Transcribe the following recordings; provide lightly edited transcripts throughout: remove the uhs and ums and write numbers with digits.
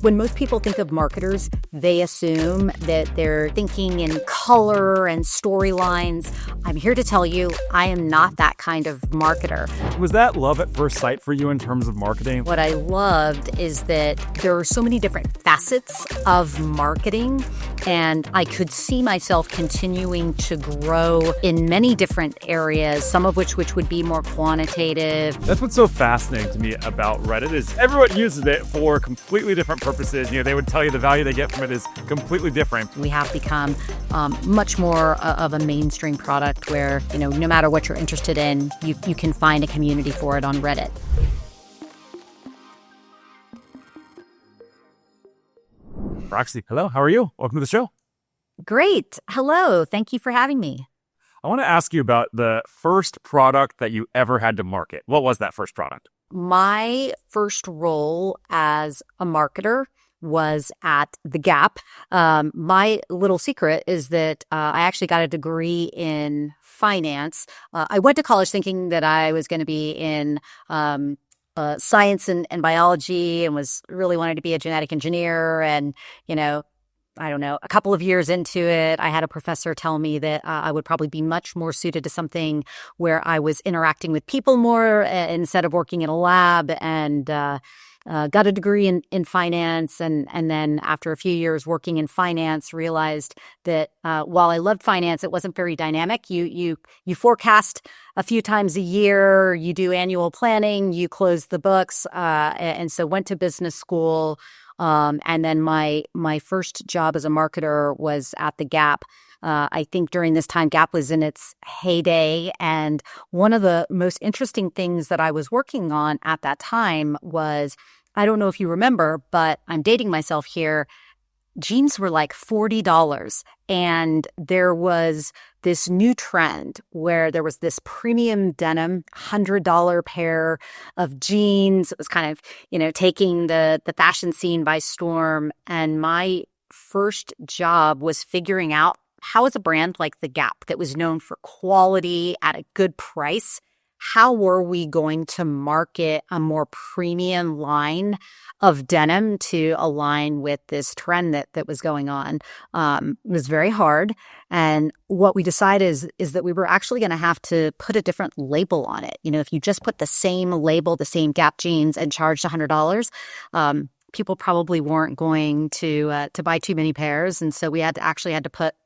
When most people think of marketers, they assume that they're thinking in color and storylines. I'm here to tell you, I am not that kind of marketer. Was that love at first sight for you in terms of marketing? What I loved is that there are so many different facets of marketing, and I could see myself continuing to grow in many different areas, some of which would be more quantitative. That's what's so fascinating to me about Reddit is everyone uses it for completely different purposes. They would tell you the value they get from it is completely different. We have become much more of a mainstream product where, no matter what you're interested in, you can find a community for it on Reddit. Roxy, hello, how are you? Welcome to the show. Great. Hello. Thank you for having me. I want to ask you about the first product that you ever had to market. What was that first product? My first role as a marketer was at The Gap. My little secret is that I actually got a degree in finance. I went to college thinking that I was going to be in science and biology and was really wanted to be a genetic engineer. And, I don't know, a couple of years into it, I had a professor tell me that I would probably be much more suited to something where I was interacting with people more instead of working in a lab, and got a degree in finance. And then after a few years working in finance, realized that while I loved finance, it wasn't very dynamic. You forecast a few times a year, you do annual planning, you close the books, and so went to business school. And then my first job as a marketer was at The Gap. I think during this time, Gap was in its heyday. And one of the most interesting things that I was working on at that time was, I don't know if you remember, but I'm dating myself here. Jeans were like $40. And there was this new trend where there was this premium denim, $100 pair of jeans. It was kind of, taking the fashion scene by storm. And my first job was figuring out how is a brand like The Gap that was known for quality at a good price, how were we going to market a more premium line of denim to align with this trend that was going on? It was very hard. And what we decided is that we were actually going to have to put a different label on it. If you just put the same label, the same Gap jeans, and charged $100, people probably weren't going to buy too many pairs. And so we had to put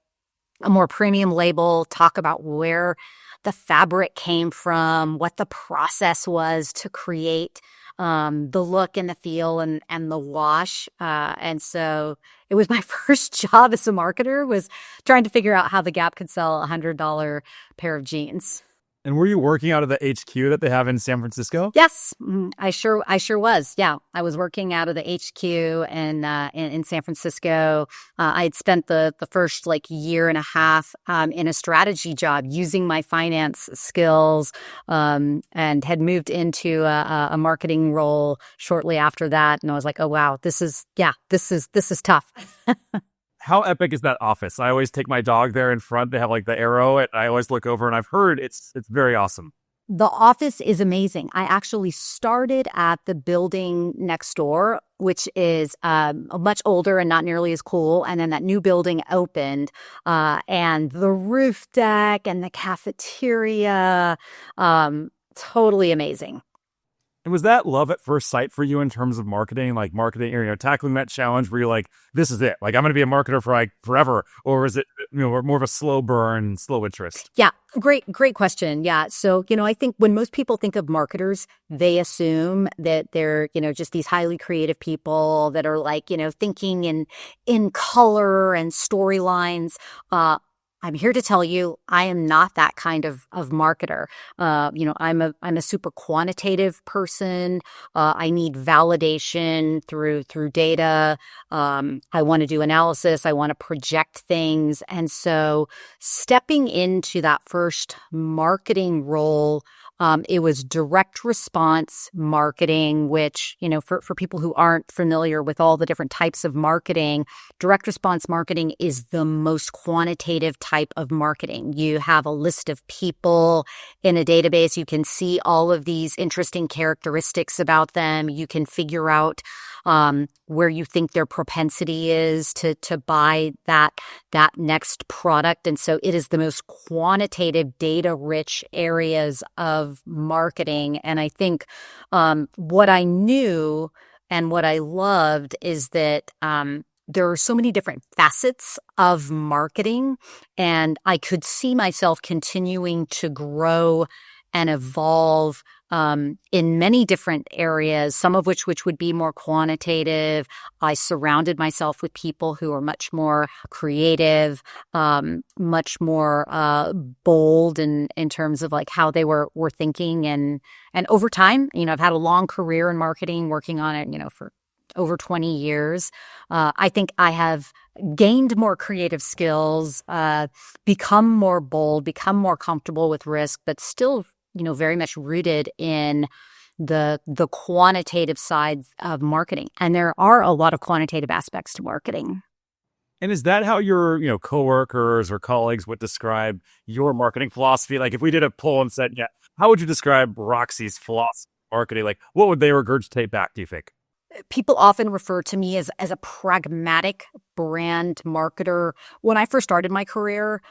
a more premium label, talk about where the fabric came from, what the process was to create the look and the feel and the wash. And so it was my first job as a marketer, was trying to figure out how The Gap could sell a $100 pair of jeans. And were you working out of the HQ that they have in San Francisco? Yes, I sure was. Yeah, I was working out of the HQ in San Francisco. I had spent the first year and a half in a strategy job using my finance skills, and had moved into a marketing role shortly after that. And I was like, oh wow, this is tough. How epic is that office? I always take my dog there in front. They have the arrow, and I always look over, and I've heard it's very awesome. The office is amazing. I actually started at the building next door, which is much older and not nearly as cool. And then that new building opened, and the roof deck and the cafeteria, totally amazing. And was that love at first sight for you in terms of marketing, tackling that challenge where you're like, this is it, I'm going to be a marketer for forever? Or is it, more of a slow burn, slow interest? Yeah, great question. Yeah. So, I think when most people think of marketers, they assume that they're, just these highly creative people that are thinking in color and storylines. I'm here to tell you, I am not that kind of marketer. I'm a super quantitative person. I need validation through data. I want to do analysis. I want to project things. And so stepping into that first marketing role It was direct response marketing, which, for people who aren't familiar with all the different types of marketing, direct response marketing is the most quantitative type of marketing. You have a list of people in a database. You can see all of these interesting characteristics about them. You can figure out where you think their propensity is to buy that next product. And so it is the most quantitative, data-rich areas of marketing. And I think what I knew and what I loved is that there are so many different facets of marketing, and I could see myself continuing to grow and evolve in many different areas, some of which would be more quantitative. I surrounded myself with people who are much more creative, much more bold in terms of like how they were thinking. And over time, I've had a long career in marketing, working on it, for over 20 years. I think I have gained more creative skills, become more bold, become more comfortable with risk, but still very much rooted in the quantitative sides of marketing. And there are a lot of quantitative aspects to marketing. And is that how your, coworkers or colleagues would describe your marketing philosophy? Like if we did a poll and said, yeah, how would you describe Roxy's philosophy of marketing? Like what would they regurgitate back, do you think? People often refer to me as a pragmatic brand marketer. When I first started my career,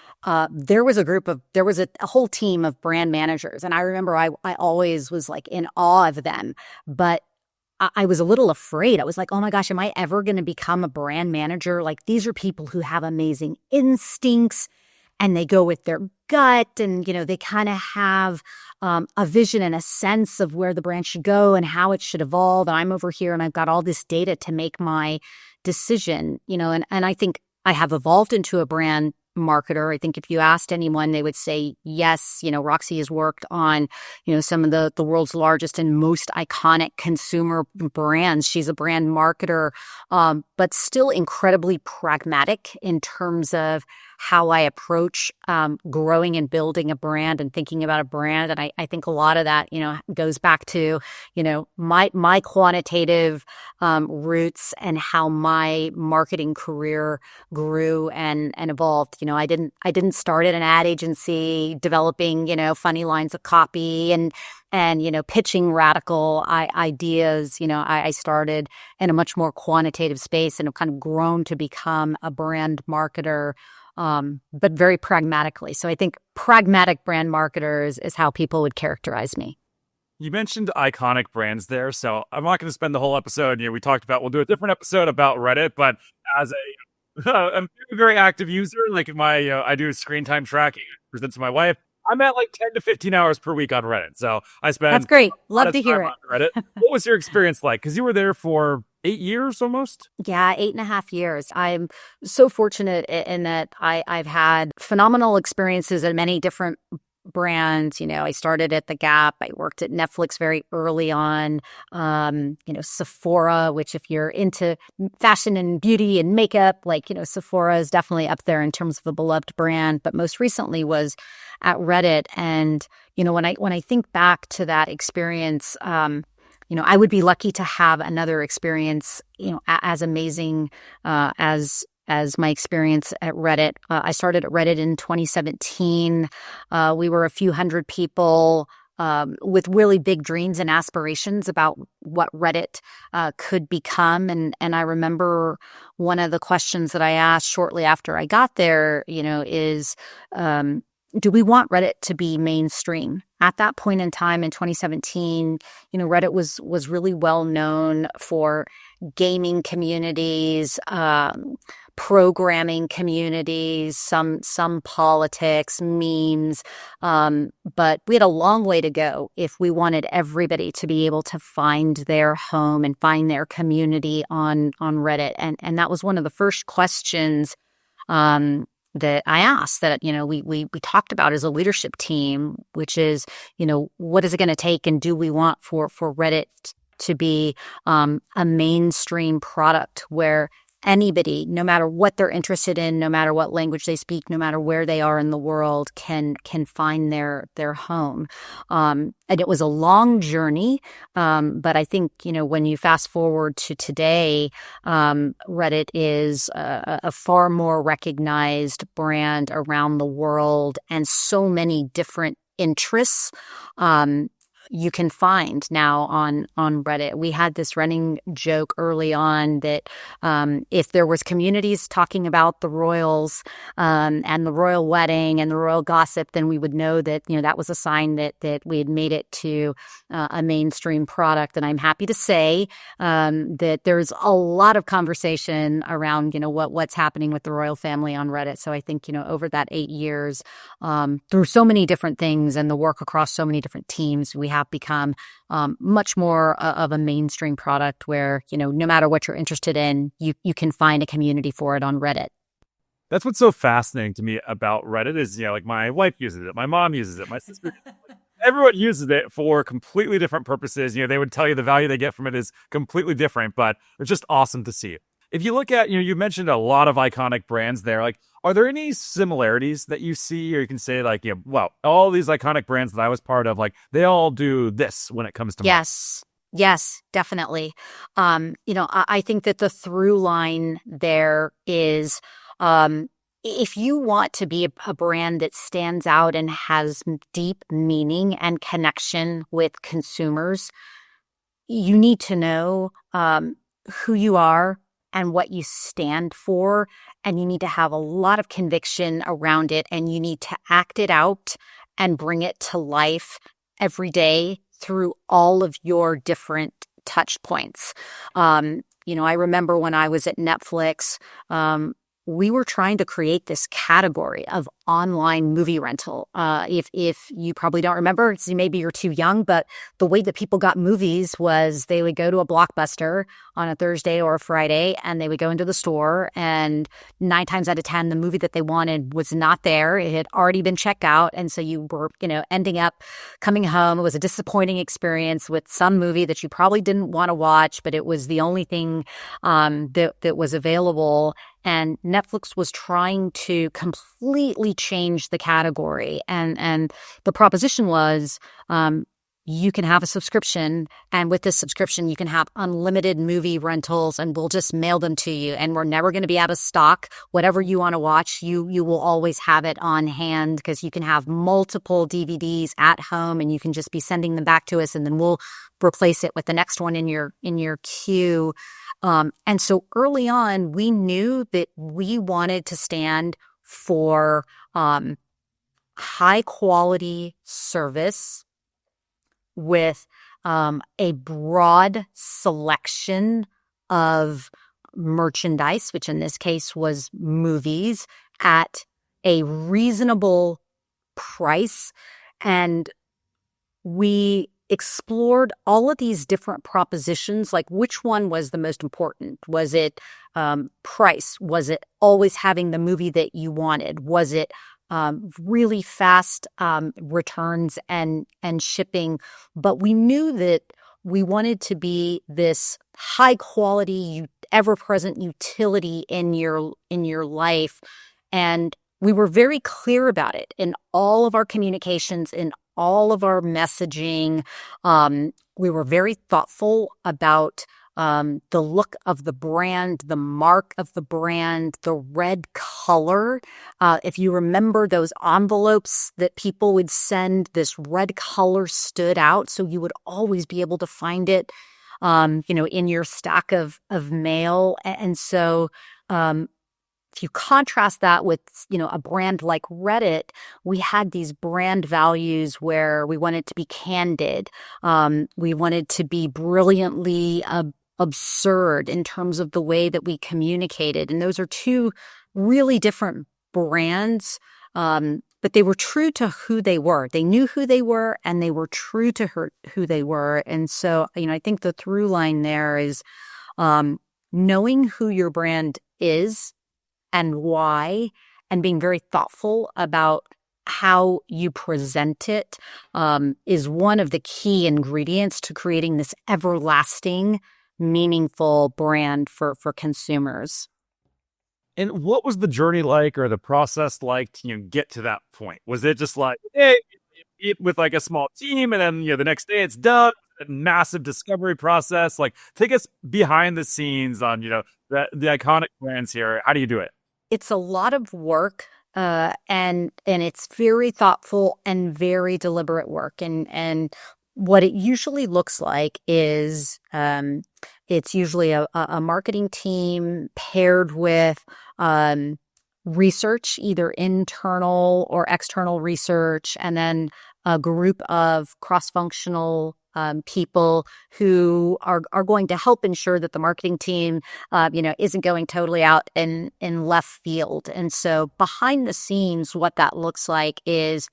there was a whole team of brand managers. And I remember I always was like in awe of them, but I was a little afraid. I was like, oh my gosh, am I ever going to become a brand manager? Like these are people who have amazing instincts and they go with their gut, and they kind of have a vision and a sense of where the brand should go and how it should evolve. And I'm over here and I've got all this data to make my decision, and I think I have evolved into a brand marketer. I think if you asked anyone, they would say, yes, Roxy has worked on, some of the world's largest and most iconic consumer brands. She's a brand marketer, but still incredibly pragmatic in terms of how I approach growing and building a brand and thinking about a brand. And I think a lot of that, goes back to, my quantitative roots and how my marketing career grew and evolved. I didn't start at an ad agency developing, funny lines of copy and pitching radical ideas. I started in a much more quantitative space and have kind of grown to become a brand marketer, but very pragmatically. So I think pragmatic brand marketers is how people would characterize me. You mentioned iconic brands there, so I'm not going to spend the whole episode. We talked about, we'll do a different episode about Reddit, but as I'm a very active user, like I do screen time tracking, present to my wife. I'm at like 10 to 15 hours per week on Reddit. So I spend That's great. Love to hear it. On Reddit. What was your experience like? Because you were there for 8 years almost? Yeah, 8.5 years. I'm so fortunate in that I've had phenomenal experiences at many different brands. I started at the Gap. I worked at Netflix very early on. Sephora, which if you're into fashion and beauty and makeup, Sephora is definitely up there in terms of a beloved brand. But most recently was at Reddit. And, when I think back to that experience, I would be lucky to have another experience, as amazing as my experience at Reddit. I started at Reddit in 2017. We were a few hundred people with really big dreams and aspirations about what Reddit could become. And I remember one of the questions that I asked shortly after I got there, is, do we want Reddit to be mainstream? At that point in time in 2017, Reddit was really well known for gaming communities, programming communities, some politics, memes, but we had a long way to go if we wanted everybody to be able to find their home and find their community on Reddit. And that was one of the first questions that I asked, that, we talked about as a leadership team, which is, what is it going to take, and do we want for Reddit to be a mainstream product where anybody, no matter what they're interested in, no matter what language they speak, no matter where they are in the world, can find their home. And it was a long journey, but I think, when you fast forward to today, Reddit is a far more recognized brand around the world, and so many different interests you can find now on Reddit. We had this running joke early on that if there was communities talking about the royals and the royal wedding and the royal gossip, then we would know that that was a sign that we had made it to a mainstream product. And I'm happy to say that there's a lot of conversation around what's happening with the royal family on Reddit. So I think over that 8 years, through so many different things and the work across so many different teams, we have become much more of a mainstream product where, no matter what you're interested in, you can find a community for it on Reddit. That's what's so fascinating to me about Reddit is, like my wife uses it, my mom uses it, my sister, everyone uses it for completely different purposes. They would tell you the value they get from it is completely different, but it's just awesome to see. If you look at, you mentioned a lot of iconic brands there. Like, are there any similarities that you see, or you can say like, well, all these iconic brands that I was part of, like they all do this when it comes to marketing? Yes, definitely. I think that the through line there is, if you want to be a brand that stands out and has deep meaning and connection with consumers, you need to know who you are and what you stand for, and you need to have a lot of conviction around it, and you need to act it out and bring it to life every day through all of your different touch points. I remember when I was at Netflix, we were trying to create this category of online movie rental. If you probably don't remember, maybe you're too young, but the way that people got movies was they would go to a Blockbuster on a Thursday or a Friday, and they would go into the store, and 9 times out of 10, the movie that they wanted was not there. It had already been checked out. And so you were, ending up coming home. It was a disappointing experience with some movie that you probably didn't want to watch, but it was the only thing that was available. And Netflix was trying to completely change the category. And the proposition was, you can have a subscription, and with this subscription, you can have unlimited movie rentals, and we'll just mail them to you. And we're never going to be out of stock. Whatever you want to watch, you will always have it on hand, because you can have multiple DVDs at home, and you can just be sending them back to us, and then we'll replace it with the next one in your queue. And so early on, we knew that we wanted to stand for high quality service with a broad selection of merchandise, which in this case was movies, at a reasonable price. And we explored all of these different propositions, like which one was the most important? Was it price? Was it always having the movie that you wanted? Was it really fast returns and shipping? But we knew that we wanted to be this high quality, ever-present utility in your life. And we were very clear about it in all of our communications, in all of our messaging. We were very thoughtful about the look of the brand, the mark of the brand, the red color. If you remember those envelopes that people would send, this red color stood out. So you would always be able to find it, in your stack of mail. And so, if you contrast that with, a brand like Reddit, we had these brand values where we wanted to be candid. We wanted to be brilliantly absurd in terms of the way that we communicated. And those are two really different brands, but they were true to who they were. They knew who they were, and they were true to who they were. And so, I think the through line there is knowing who your brand is and why, and being very thoughtful about how you present it is one of the key ingredients to creating this everlasting meaningful brand for consumers. And what was the journey like, or the process like to get to that point? Was it just like, hey, you meet with like a small team, and then the next day it's done? A massive discovery process. Like, take us behind the scenes on the iconic brands here. How do you do it? It's a lot of work, and it's very thoughtful and very deliberate work. And what it usually looks like is it's usually a marketing team paired with research, either internal or external research, and then a group of cross-functional people who are going to help ensure that the marketing team, isn't going totally out in left field. And so behind the scenes, what that looks like is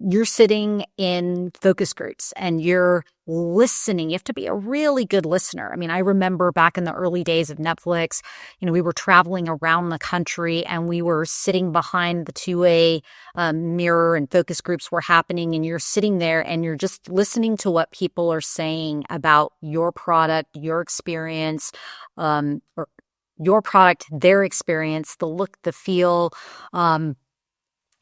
you're sitting in focus groups and you're listening. You have to be a really good listener. I mean, I remember back in the early days of Netflix, we were traveling around the country and we were sitting behind the two-way mirror, and focus groups were happening, and you're sitting there and you're just listening to what people are saying about your product, your experience, or your product, their experience, the look, the feel,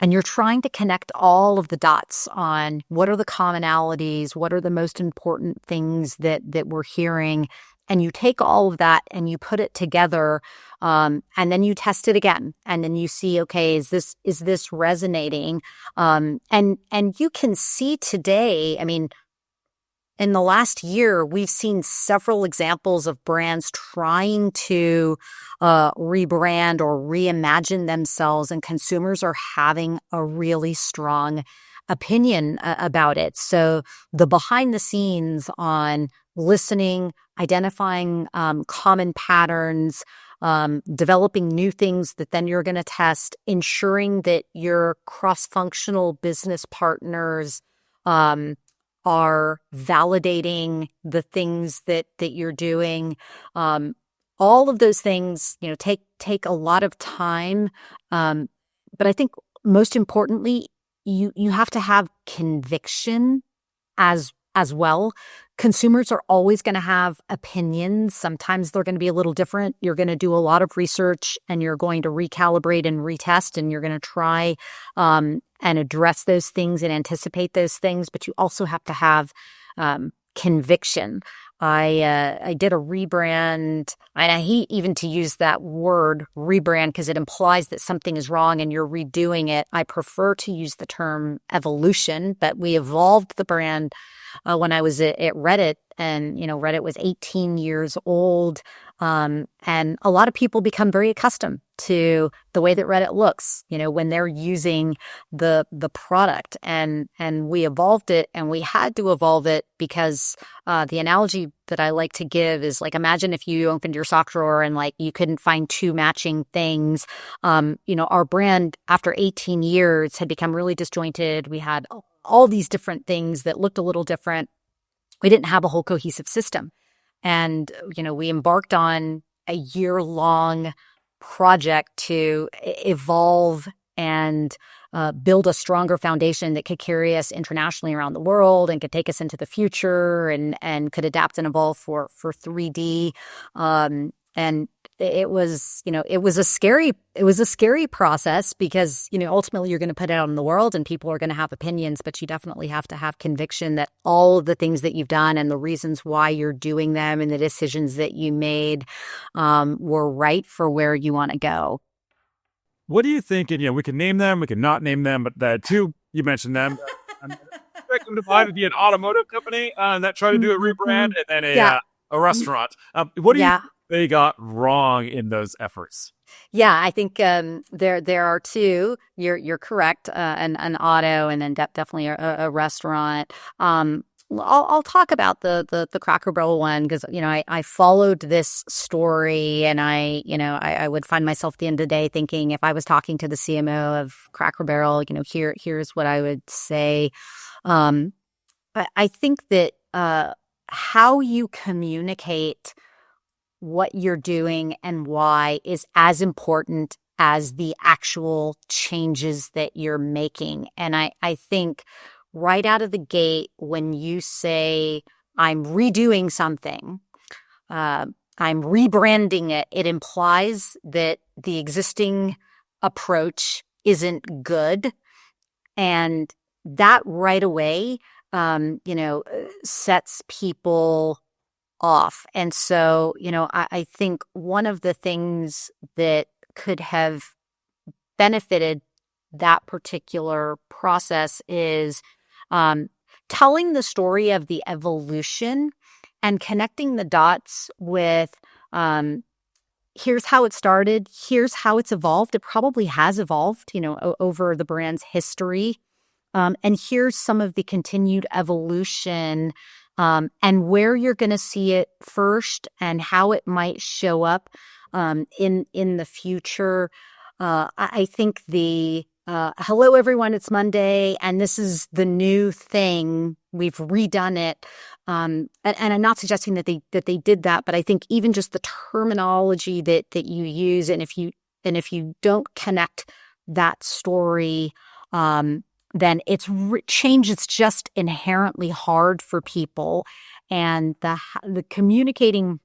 and you're trying to connect all of the dots on what are the commonalities, what are the most important things that we're hearing. And you take all of that and you put it together, and then you test it again. And then you see, okay, is this resonating? And you can see today, I mean, in the last year, we've seen several examples of brands trying to rebrand or reimagine themselves, and consumers are having a really strong opinion about it. So the behind the scenes on listening, identifying common patterns, developing new things that then you're going to test, ensuring that your cross-functional business partners are validating the things that you're doing. All of those things, take a lot of time. But I think most importantly, you have to have conviction as well. Consumers are always going to have opinions. Sometimes they're going to be a little different. You're going to do a lot of research and you're going to recalibrate and retest, and you're going to try and address those things and anticipate those things. But you also have to have conviction. I did a rebrand, and I hate even to use that word rebrand because it implies that something is wrong and you're redoing it. I prefer to use the term evolution, but we evolved the brand when I was at Reddit, and Reddit was 18 years old, and a lot of people become very accustomed to the way that Reddit looks, when they're using the product, and we evolved it, and we had to evolve it because the analogy that I like to give is like, imagine if you opened your sock drawer and like you couldn't find two matching things. Our brand after 18 years had become really disjointed. We had all these different things that looked a little different. We didn't have a whole cohesive system. And, we embarked on a year-long project to evolve and build a stronger foundation that could carry us internationally around the world and could take us into the future, and could adapt and evolve for 3D. And it was a scary process because, ultimately you're going to put it out in the world and people are going to have opinions, but you definitely have to have conviction that all of the things that you've done and the reasons why you're doing them and the decisions that you made were right for where you want to go. What do you think? And we can name them, we can not name them, but the two you mentioned them. I'm expecting to find to be an automotive company that tried to do a rebrand, and then a restaurant. What do you think they got wrong in those efforts? Yeah, I think there are two. You're correct. An auto, and then definitely a restaurant. I'll talk about the Cracker Barrel one because I followed this story, and I would find myself at the end of the day thinking, if I was talking to the CMO of Cracker Barrel, here's what I would say. I think that how you communicate what you're doing and why is as important as the actual changes that you're making. And I think right out of the gate, when you say, I'm redoing something, I'm rebranding it, it implies that the existing approach isn't good. And that right away, sets people off. And so, I think one of the things that could have benefited that particular process is um, telling the story of the evolution and connecting the dots with um, here's how it started, here's how it's evolved. It probably has evolved, over the brand's history. And here's some of the continued evolution and where you're going to see it first and how it might show up in the future. I think the hello everyone, it's Monday, and this is the new thing. We've redone it, and I'm not suggesting that they did that, but I think even just the terminology that you use, and if you don't connect that story, then change is just inherently hard for people, and the communicating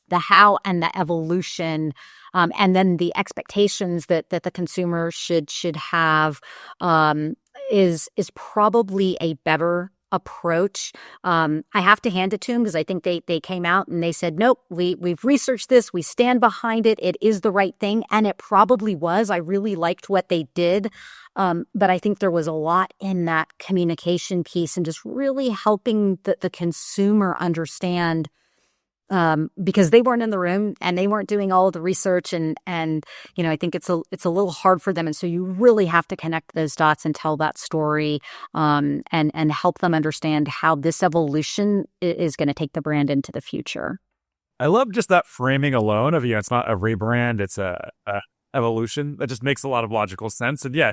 the how and the evolution, and then the expectations that the consumer should have, is probably a better approach. I have to hand it to them because I think they came out and they said, nope, we've researched this, we stand behind it, it is the right thing, and it probably was. I really liked what they did, but I think there was a lot in that communication piece and just really helping the consumer understand, because they weren't in the room and they weren't doing all of the research, and I think it's a little hard for them, and so you really have to connect those dots and tell that story, and help them understand how this evolution is going to take the brand into the future. I love just that framing alone of, it's not a rebrand, it's a evolution. That just makes a lot of logical sense. And yeah,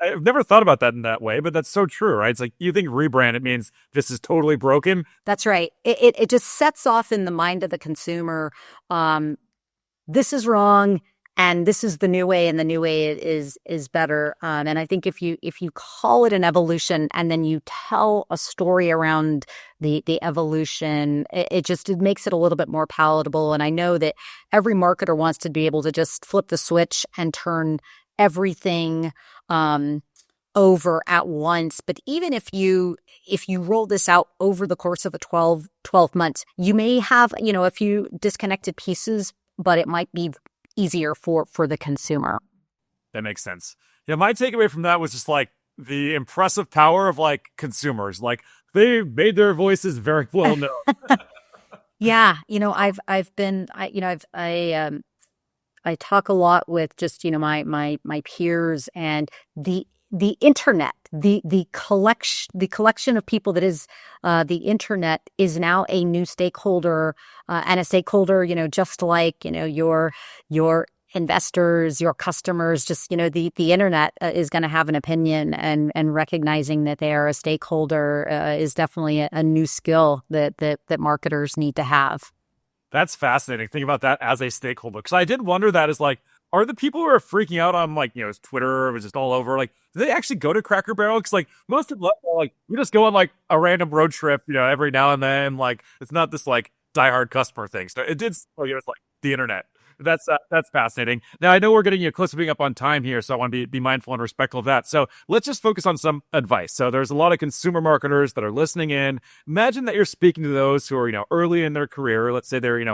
I've never thought about that in that way, but that's so true, right? It's like, you think rebrand, it means this is totally broken. That's right. It just sets off in the mind of the consumer, this is wrong and this is the new way, and the new way is better. And I think if you call it an evolution and then you tell a story around the evolution, it makes it a little bit more palatable. And I know that every marketer wants to be able to just flip the switch and turn everything over at once. But even if you roll this out over the course of a 12 months, you may have, a few disconnected pieces, but it might be easier for the consumer. That makes sense. Yeah, my takeaway from that was just like the impressive power of like consumers. Like, they made their voices very well known. Yeah, I talk a lot with just my peers, and the internet, the collection of people that is the internet is now a new stakeholder, and a stakeholder, just like your investors, your customers. Just the internet is going to have an opinion, and recognizing that they are a stakeholder is definitely a new skill that marketers need to have. That's fascinating. Think about that as a stakeholder. Because I did wonder that, is like, are the people who are freaking out on like, Twitter or just all over, like, do they actually go to Cracker Barrel? Because like most of them, like, we just go on like a random road trip, every now and then. Like, it's not this like diehard customer thing. So it did, it's like the internet. That's fascinating. Now, I know we're getting close to being up on time here, so I want to be mindful and respectful of that. So let's just focus on some advice. So there's a lot of consumer marketers that are listening in. Imagine that you're speaking to those who are, early in their career. Let's say they're,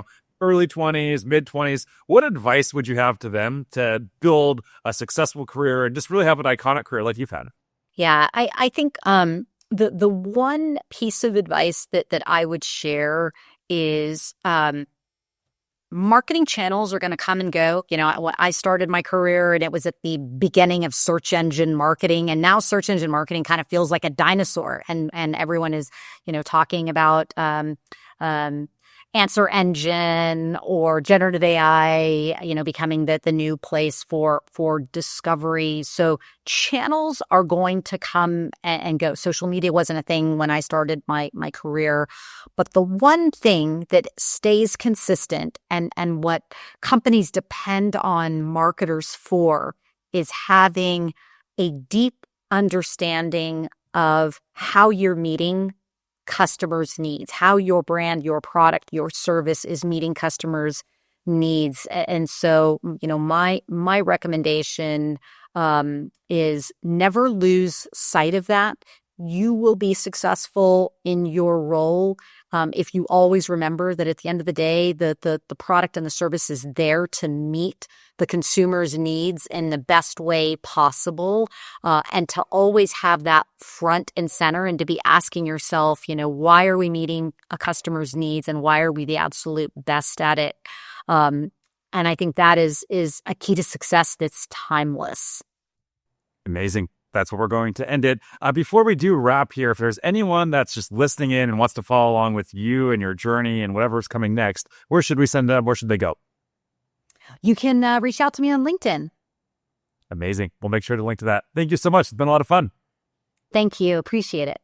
early 20s, mid 20s. What advice would you have to them to build a successful career and just really have an iconic career like you've had? Yeah, I think the one piece of advice that I would share is, marketing channels are going to come and go. I started my career and it was at the beginning of search engine marketing, and now search engine marketing kind of feels like a dinosaur, and everyone is, talking about answer engine or generative AI, becoming the new place for discovery. So channels are going to come and go. Social media wasn't a thing when I started my career, but the one thing that stays consistent, and what companies depend on marketers for, is having a deep understanding of how you're meeting customers' needs, how your brand, your product, your service is meeting customers' needs. And so, my recommendation is never lose sight of that. You will be successful in your role if you always remember that at the end of the day, the product and the service is there to meet the consumer's needs in the best way possible, and to always have that front and center, and to be asking yourself, why are we meeting a customer's needs and why are we the absolute best at it? And I think that is a key to success that's timeless. Amazing. That's where we're going to end it. Before we do wrap here, if there's anyone that's just listening in and wants to follow along with you and your journey and whatever's coming next, where should we send them? Where should they go? You can reach out to me on LinkedIn. Amazing. We'll make sure to link to that. Thank you so much. It's been a lot of fun. Thank you. Appreciate it.